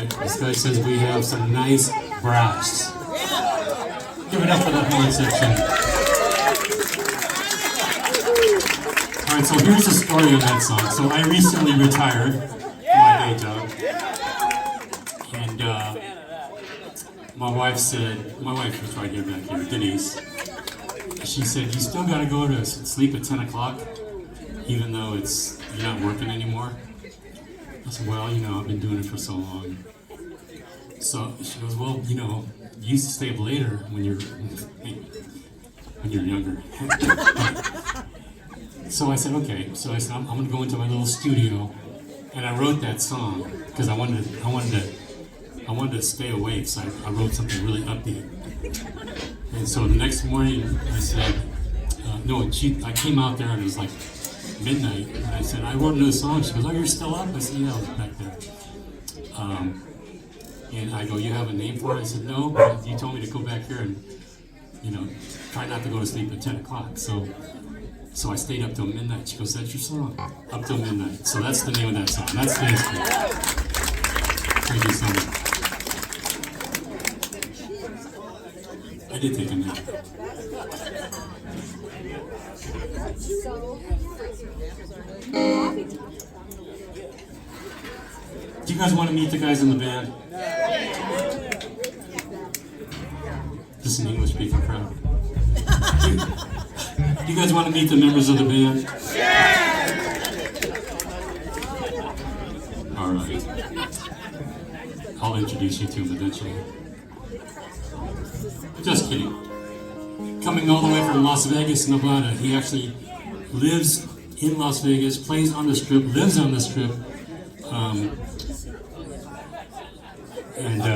right? This guy says we have some nice brass. Give it up for the horn section. Alright, so here's the story of that song. So I recently retired from my day job. And my wife, was right here back here, Denise. She said, you still gotta go to sleep at 10 o'clock, even though you're not working anymore. I said, well, I've been doing it for so long. So she goes, well, you used to stay up later when you're younger. So I said, okay. So I said, I'm gonna go into my little studio, and I wrote that song because I wanted to stay awake. So I wrote something really upbeat. And so the next morning, I said, I came out there and it was like midnight, and I said, I wrote a new song. She goes, oh, you're still up? I said, yeah, I was back there. And I go, you have a name for it? I said, no, but you told me to go back here and, try not to go to sleep at 10 o'clock. So I stayed up till midnight. She goes, that's your song? Up till midnight. So that's the name of that song. That's the history. Thank you so much. I did take a nap. Do you guys want to meet the guys in the band? This is an English-speaking crowd. Do you guys want to meet the members of the band? All right. I'll introduce you to them eventually. Just kidding. Coming all the way from Las Vegas, Nevada. He actually lives in Las Vegas, plays on the Strip, lives on the Strip, and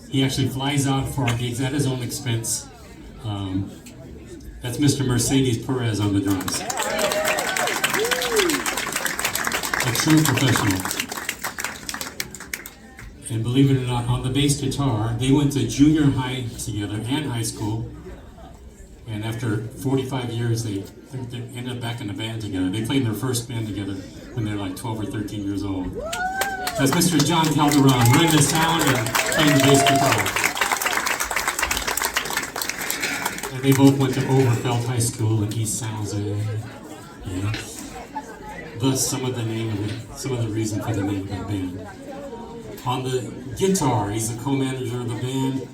he actually flies out for our gigs at his own expense. That's Mr. Mercedes Perez on the drums. A true professional. And believe it or not, on the bass guitar, they went to junior high together and high school. And after 45 years, they ended up back in the band together. They played in their first band together when they were like 12 or 13 years old. That's Mr. John Calderon, running the sound and playing the bass guitar. And they both went to Overfeld High School in East San Jose. Yes. Thus, some of the reason for the name of the band. On the guitar, he's the co-manager of the band,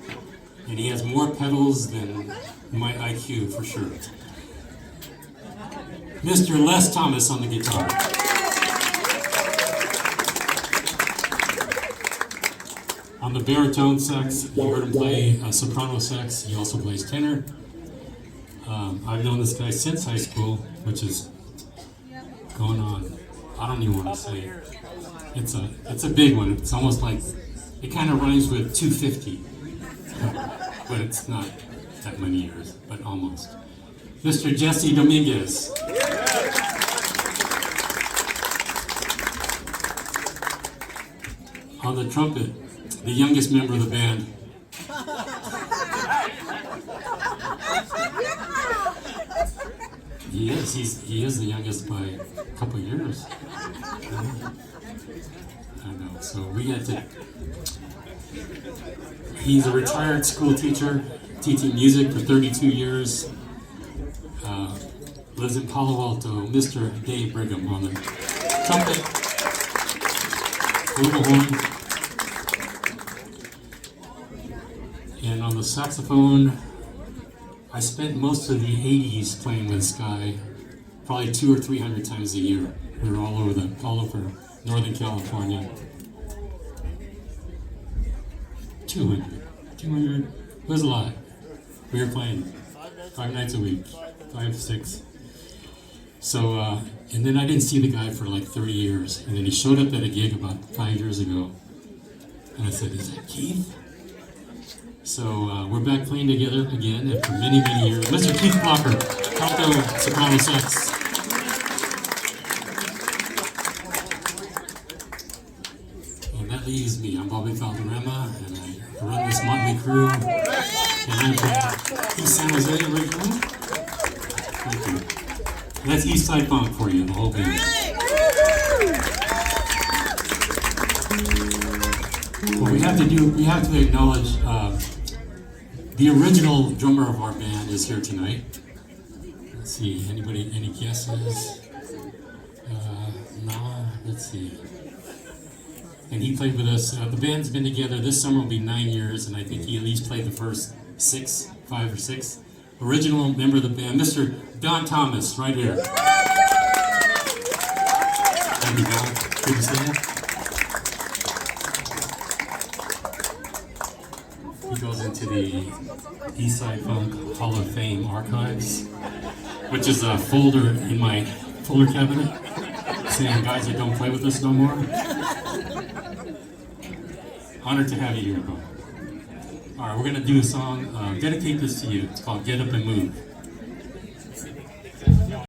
and he has more pedals than my IQ for sure. Mr. Les Thomas on the guitar. On the baritone sax, you heard him play soprano sax. He also plays tenor. I've known this guy since high school, which is going on, I don't even want to say it. It's a big one. It's almost like, it kind of rhymes with 250, but it's not that many years, but almost. Mr. Jesse Dominguez. On the trumpet, the youngest member of the band. He is the youngest by a couple years. I know, so we had to. He's a retired school teacher, teaching music for 32 years. Lives in Palo Alto. Mr. Dave Brigham on the trumpet, flugelhorn, and on the saxophone. I spent most of the 80s playing with Sky, probably 200 or 300 times a year. We were all over Northern California. 200. It was a lot. We were playing 5 nights a week, 5, 6. So, and then I didn't see the guy for like 30 years. And then he showed up at a gig about 5 years ago. And I said, is that Keith? So we're back playing together again after many, many years. Mr. Keith Blocher, alto soprano sax. And that leaves me. I'm Bobby Valderrama, and I run this motley crew. And I'm from East San Jose originally. Thank you. And that's East Side Funk for you, the whole band. Well, we have to acknowledge the original drummer of our band is here tonight. Let's see, any guesses? No, let's see. And he played with us. The band's been together. This summer will be 9 years, and I think he at least played the first 5 or 6. Original member of the band, Mr. Don Thomas, right here. Thank you, Don. Good to see you. He goes into the Eastside Funk Hall of Fame archives, which is a folder in my folder cabinet saying guys that don't play with us no more. Honored to have you here, bro. All right, we're gonna do a song, dedicate this to you. It's called Get Up and Move.